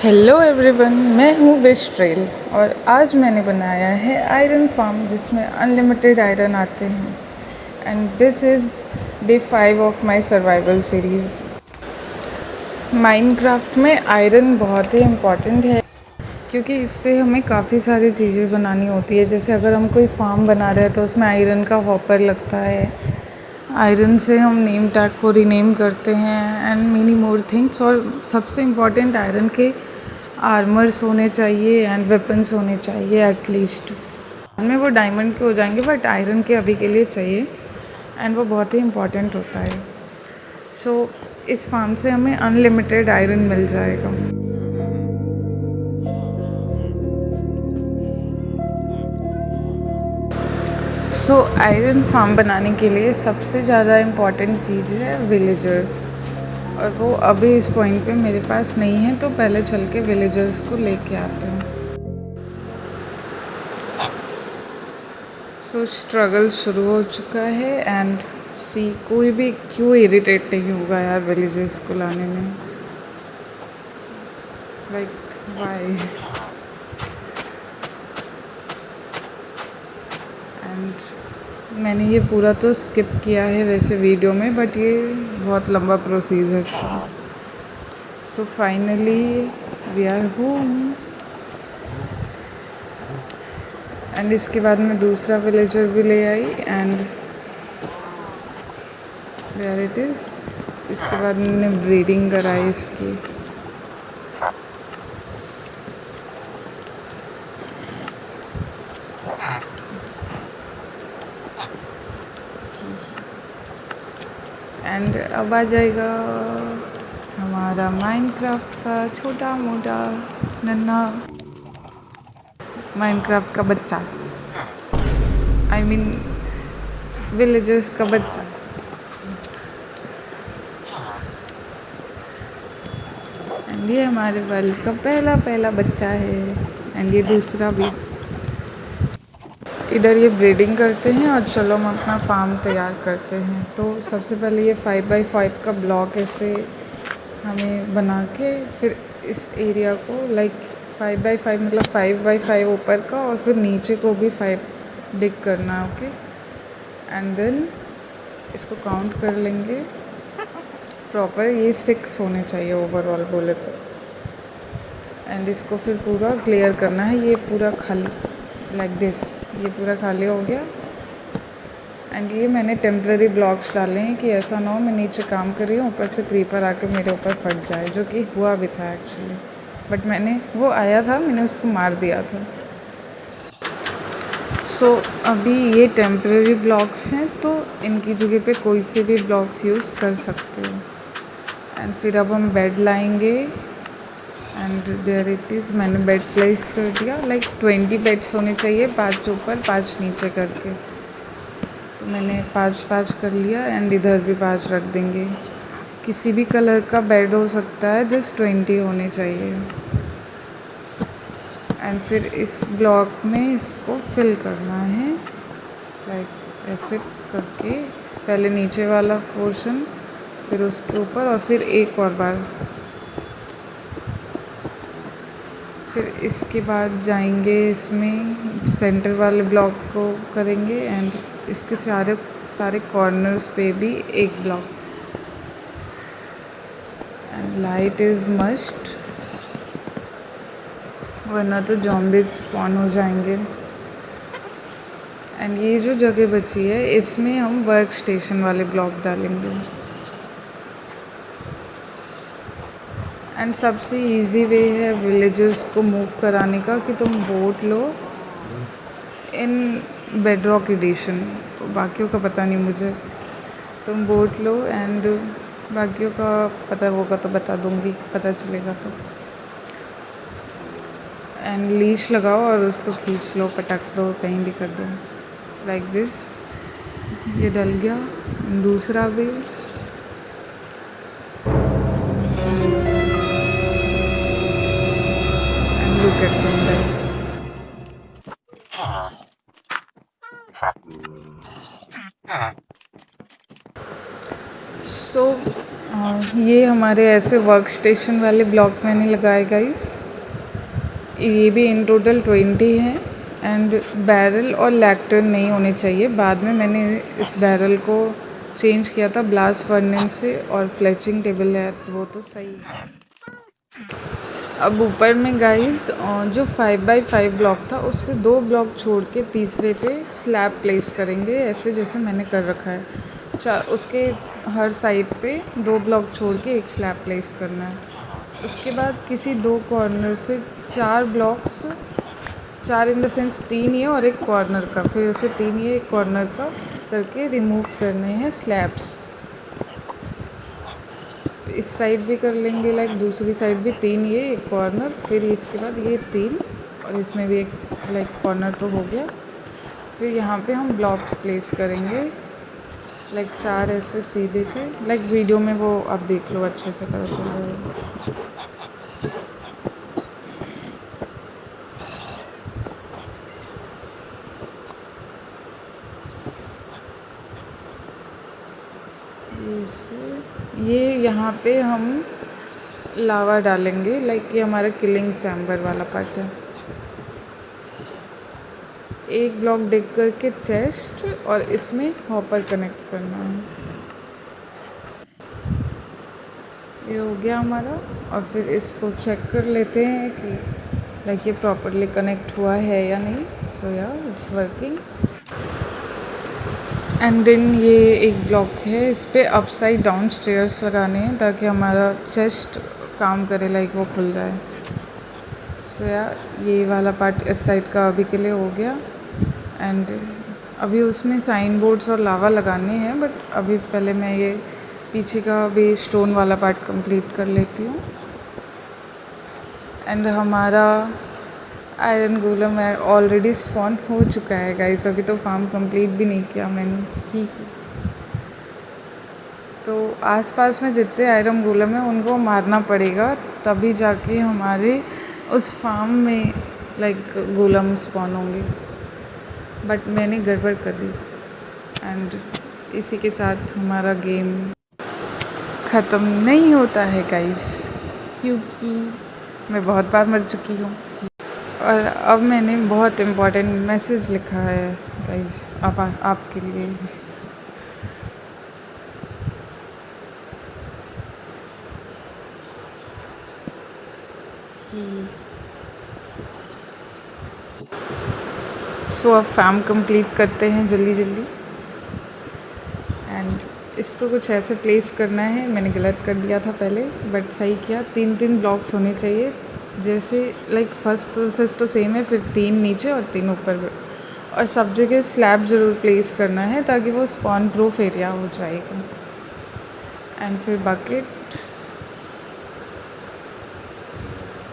Hello everyone, मैं हूँ wish trail और आज मैंने बनाया है आयरन फार्म जिसमें अनलिमिटेड आयरन आते हैं। And this is day 5 of my survival series. Minecraft में आयरन बहुत ही इम्पॉर्टेंट है क्योंकि इससे हमें काफ़ी सारी चीज़ें बनानी होती है। जैसे अगर हम कोई फार्म बना रहे हैं तो उसमें आयरन का हॉपर लगता है। आयरन से हम नेम टैग को रीनेम करते हैं एंड मेनी मोर थिंग्स। और सबसे इम्पॉर्टेंट आयरन के आर्मर्स होने चाहिए एंड वेपन्स होने चाहिए एटलीस्ट। में वो डायमंड के हो जाएंगे बट आयरन के अभी के लिए चाहिए एंड वो बहुत ही इम्पॉर्टेंट होता है। सो इस फार्म से हमें अनलिमिटेड आयरन मिल जाएगा। सो आयरन फार्म बनाने के लिए सबसे ज़्यादा इम्पॉर्टेंट चीज़ है विलेजर्स, और वो अभी इस पॉइंट पे मेरे पास नहीं है, तो पहले चल के विलेजर्स को लेके आते हैं। सो स्ट्रगल शुरू हो चुका है एंड सी कोई भी क्यों इरिटेट नहीं होगा यार विलेजर्स को लाने में, लाइक वाई। एंड मैंने ये पूरा तो स्किप किया है वैसे वीडियो में, बट ये बहुत लंबा प्रोसीजर था। So finally we are home and इसके बाद मैं दूसरा विलेजर भी ले आई एंड वेयर इट इज़। इसके बाद मैंने ब्रीडिंग कराई इसकी। एंड अब आ जाएगा हमारा माइनक्राफ्ट का छोटा मोटा नन्हा माइनक्राफ्ट का बच्चा, आई मीन विलेजर्स का बच्चा। एंड ये हमारे वर्ल्ड का पहला बच्चा है एंड ये दूसरा भी। इधर ये ब्रीडिंग करते हैं और चलो हम अपना फार्म तैयार करते हैं। तो सबसे पहले ये 5x5 का ब्लॉक ऐसे हमें बना के फिर इस एरिया को लाइक 5x5 मतलब 5x5 ऊपर का और फिर नीचे को भी 5 डिग करना है। ओके, एंड देन इसको काउंट कर लेंगे प्रॉपर। ये 6 होने चाहिए ओवरऑल बोले तो। एंड इसको फिर पूरा क्लियर करना है, ये पूरा खाली लाइक दिस, ये पूरा खाली हो गया। एंड ये मैंने टेम्प्रेरी ब्लॉक्स डाले हैं कि ऐसा ना हो मैं नीचे काम कर रही हूँ ऊपर से क्रीपर आके मेरे ऊपर फट जाए, जो कि हुआ भी था एक्चुअली। बट मैंने वो आया था, मैंने उसको मार दिया था। सो अभी ये टेम्प्रेरी ब्लॉक्स हैं तो इनकी जगह पे कोई से भी ब्लॉक्स यूज़ कर सकते हो। एंड फिर अब हम बेड लाएंगे एंड देयर इट इज़। मैंने बेड प्लेस कर दिया, लाइक 20 बेड्स होने चाहिए, 5 ऊपर 5 नीचे करके। तो मैंने 5 कर लिया एंड इधर भी 5 रख देंगे। किसी भी कलर का बेड हो सकता है, जस्ट 20 होने चाहिए। एंड फिर इस ब्लॉक में इसको फिल करना है लाइक ऐसे करके, पहले नीचे वाला पोर्शन फिर उसके ऊपर और फिर एक और बार। फिर इसके बाद जाएंगे इसमें सेंटर वाले ब्लॉक को करेंगे एंड इसके सारे कॉर्नर्स पे भी एक block. And light is must, वरना तो जॉम्बीज स्पॉन हो जाएंगे। एंड ये जो जगह बची है इसमें हम वर्क स्टेशन वाले ब्लॉक डालेंगे। एंड सबसे इजी वे है विलेजर्स को मूव कराने का कि तुम बोट लो इन बेडरॉक एडिशन, तो बाकियों का पता नहीं मुझे। तुम बोट लो एंड बाकियों का पता होगा तो बता दूंगी, पता चलेगा तो। एंड लीश लगाओ और उसको खींच लो, पटक दो, कहीं भी कर दो लाइक दिस। ये डल गया। दूसरा भी look at them guys. So ये ये हमारे ऐसे वर्क स्टेशन वाले ब्लॉक मैंने लगाए गाइस। ये भी इन टोटल 20 हैं एंड बैरल और लैक्टर्न नहीं होने चाहिए। बाद में मैंने इस बैरल को चेंज किया था ब्लास्ट फर्नेस से, और फ्लेचिंग टेबल है वो तो सही है। अब ऊपर में गाइस जो 5x5 ब्लॉक था उससे 2 ब्लॉक छोड़ के तीसरे पे स्लैब प्लेस करेंगे, ऐसे जैसे मैंने कर रखा है। उसके हर साइड पे 2 ब्लॉक छोड़ के एक स्लैब प्लेस करना है। उसके बाद किसी 2 कॉर्नर से 4 ब्लॉक्स, 4 इन द सेंस 3 ये और एक कॉर्नर का, फिर ऐसे 3 ये एक कॉर्नर का करके रिमूव करने हैं स्लैब्स। इस साइड भी कर लेंगे, लाइक दूसरी साइड भी 3 ये एक कॉर्नर, फिर इसके बाद ये 3 और इसमें भी एक लाइक कॉर्नर तो हो गया। फिर यहाँ पे हम ब्लॉक्स प्लेस करेंगे लाइक 4 ऐसे सीधे से, लाइक वीडियो में वो आप देख लो अच्छे से पता चल जाएगा। ये यहाँ पे हम लावा डालेंगे, लाइक ये हमारा किलिंग चैम्बर वाला पार्ट है। एक ब्लॉक डिग करके चेस्ट और इसमें हॉपर कनेक्ट करना है। ये हो गया हमारा, और फिर इसको चेक कर लेते हैं कि लाइक ये प्रॉपरली कनेक्ट हुआ है या नहीं। सो या इट्स वर्किंग। एंड देन ये एक ब्लॉक है, इस पर अपसाइड डाउन स्टेयर्स लगाने हैं ताकि हमारा चेस्ट काम करे, लाइक वो खुल जाए। सो या ये वाला पार्ट इस साइड का अभी के लिए हो गया। एंड अभी उसमें साइन बोर्ड्स और लावा लगाने हैं, बट अभी पहले मैं ये पीछे का भी स्टोन वाला पार्ट कंप्लीट कर लेती हूँ। एंड हमारा आयरन गोलम ऑलरेडी स्पॉन हो चुका है गाइस, अभी तो फार्म कंप्लीट भी नहीं किया मैंने ही। तो आसपास में जितने आयरन गोलम हैं उनको मारना पड़ेगा, तभी जाके हमारे उस फार्म में लाइक गोलम स्पॉन होंगे। बट मैंने गड़बड़ कर दी एंड इसी के साथ हमारा गेम ख़त्म नहीं होता है गाइस, क्योंकि मैं बहुत बार मर चुकी हूँ। और अब मैंने बहुत इम्पोर्टेंट मैसेज लिखा है गाइस आपके लिए। सो अब फार्म कंप्लीट करते हैं जल्दी जल्दी। एंड इसको कुछ ऐसे प्लेस करना है, मैंने गलत कर दिया था पहले बट सही किया। 3 ब्लॉक्स होने चाहिए, जैसे लाइक फर्स्ट प्रोसेस तो सेम है, फिर 3 नीचे और 3 ऊपर। और सब जगह स्लैब ज़रूर प्लेस करना है ताकि वो स्पॉन प्रूफ एरिया हो जाएगा। एंड फिर बकेट,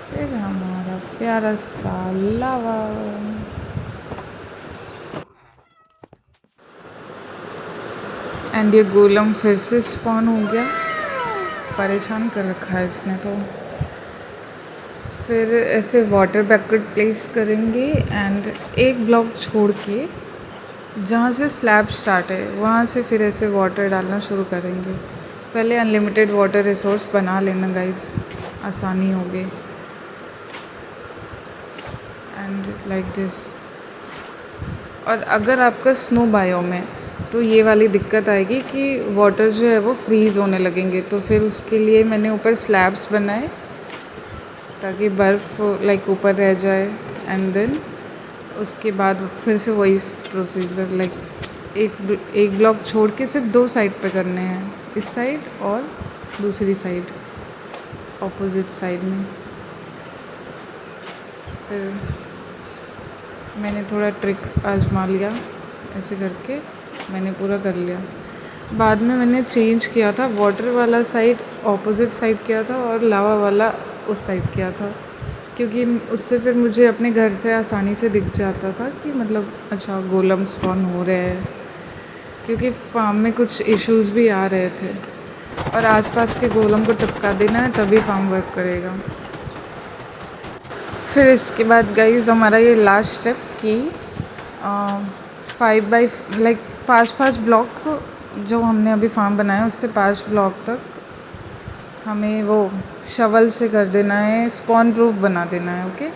फिर हमारा प्यारा सा लावा। एंड ये गोलम फिर से स्पॉन हो गया, परेशान कर रखा है इसने तो। फिर ऐसे वाटर बकेट प्लेस करेंगे एंड एक ब्लॉक छोड़ के जहाँ से स्लैब स्टार्ट है वहाँ से फिर ऐसे वाटर डालना शुरू करेंगे। पहले अनलिमिटेड वाटर रिसोर्स बना लेना गाइस, आसानी होगी। And like this. और अगर आपका स्नो बायोम है तो ये वाली दिक्कत आएगी कि वाटर जो है वो फ्रीज़ होने लगेंगे, तो फिर उसके लिए मैंने ऊपर स्लैब्स बनाए ताकि बर्फ़ लाइक ऊपर रह जाए। एंड देन उसके बाद फिर से वही प्रोसीजर, लाइक एक ब्लॉक छोड़ के सिर्फ 2 साइड पे करने हैं, इस साइड और दूसरी साइड ऑपोजिट साइड में। फिर मैंने थोड़ा ट्रिक आजमा लिया, ऐसे करके मैंने पूरा कर लिया। बाद में मैंने चेंज किया था, वाटर वाला साइड ऑपोजिट साइड किया था और लावा वाला उस साइड किया था, क्योंकि उससे फिर मुझे अपने घर से आसानी से दिख जाता था कि मतलब अच्छा गोलम स्पॉन हो रहे हैं, क्योंकि फार्म में कुछ इश्यूज़ भी आ रहे थे। और आसपास के गोलम को टपका देना है तभी फार्म वर्क करेगा। फिर इसके बाद गाइस हमारा ये लास्ट स्टेप कि 5x लाइक 5 ब्लॉक जो हमने अभी फार्म बनाया उससे 5 ब्लॉक तक हमें वो शवल से कर देना है, स्पॉन प्रूफ बना देना है। ओके,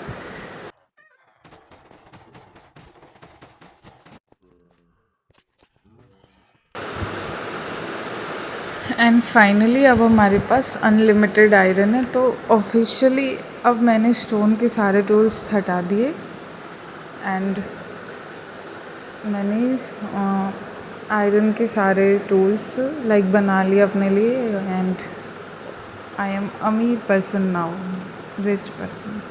एंड फाइनली अब हमारे पास अनलिमिटेड आयरन है। तो ऑफिशियली अब मैंने स्टोन के सारे टूल्स हटा दिए एंड मैंने आयरन के सारे टूल्स लाइक बना लिए अपने लिए एंड आई एम अमीर person now, rich person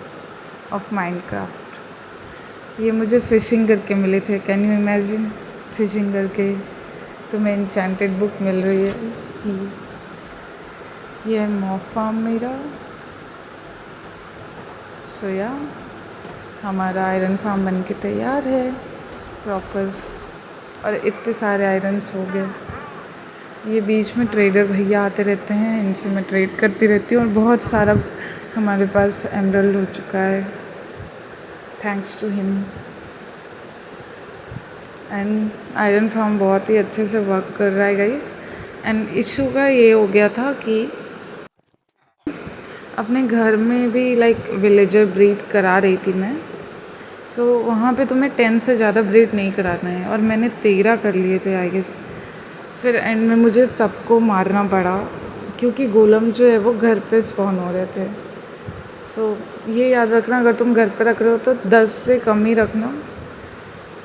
of Minecraft. ये मुझे फ़िशिंग करके मिले थे। कैन यू इमेजिन, फ़िशिंग करके तुम्हें एन्चेंटेड बुक मिल रही है। ये है मॉब फार्म मेरा। सो या हमारा आयरन फार्म बन के तैयार है प्रॉपर, और इतने सारे आयरन्स हो गए। ये बीच में ट्रेडर भैया आते रहते हैं, इनसे मैं ट्रेड करती रहती हूँ और बहुत सारा हमारे पास एमरल्ड हो चुका है thanks to him. And iron farm बहुत ही अच्छे से वर्क कर रहा है गाइस। एंड इशू का ये हो गया था कि अपने घर में भी लाइक विलेजर ब्रीड करा रही थी मैं। सो वहाँ पे तुम्हें 10 से ज़्यादा ब्रीड नहीं कराना है और मैंने 13 कर लिए थे आई गेस। फिर एंड में मुझे सबको मारना पड़ा क्योंकि गोलम जो है वो घर पे स्पॉन हो रहे थे। सो ये याद रखना, अगर तुम घर पे रख रहे हो तो 10 से कम ही रखना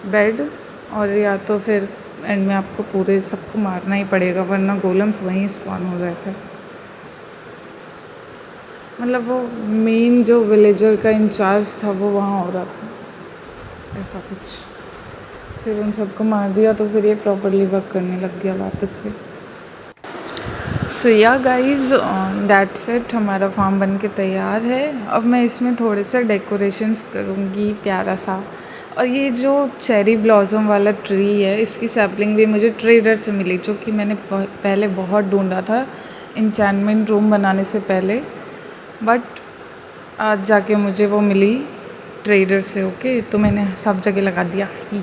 बेड, और या तो फिर एंड में आपको पूरे सबको मारना ही पड़ेगा वरना गोलम्स वहीं स्पॉन हो रहे थे। मतलब वो मेन जो विलेजर का इंचार्ज था वो वहाँ हो रहा था, ऐसा कुछ। फिर उन सबको मार दिया तो फिर ये प्रॉपरली वर्क करने लग गया वापस से। सो या गाइज, दैट्स इट, हमारा फार्म बन के तैयार है। अब मैं इसमें थोड़े से डेकोरेशंस करूँगी प्यारा सा। और ये जो चेरी ब्लॉसम वाला ट्री है, इसकी सैपलिंग भी मुझे ट्रेडर से मिली, जो कि मैंने पहले बहुत ढूंढा था इंचैंटमेंट रूम बनाने से पहले, बट आज जाके मुझे वो मिली ट्रेडर से। ओके, तो मैंने सब जगह लगा दिया ही।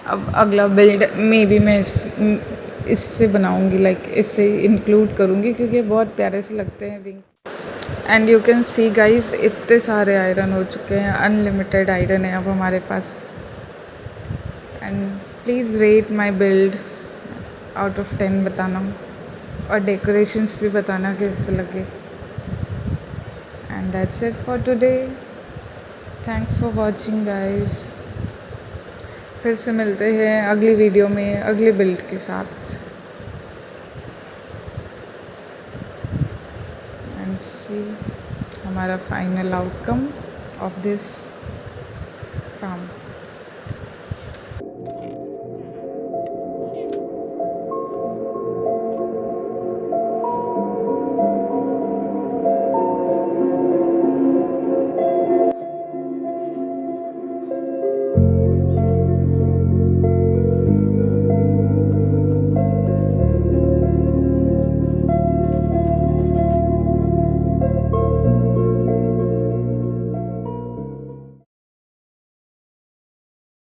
अब अगला बिल्ड में भी मैं इससे बनाऊंगी, लाइक इससे इंक्लूड करूंगी क्योंकि ये बहुत प्यारे से लगते हैं wing. And you can see guys, इतने सारे आयरन हो चुके हैं, अनलिमिटेड आयरन है अब हमारे पास। And please rate my build out of 10 बताना, और डेकोरेशंस भी बताना कैसे लगे। And that's it for today, thanks for watching guys. फिर से मिलते हैं अगली वीडियो में अगले बिल्ड के साथ। एंड सी हमारा final outcome of this farm.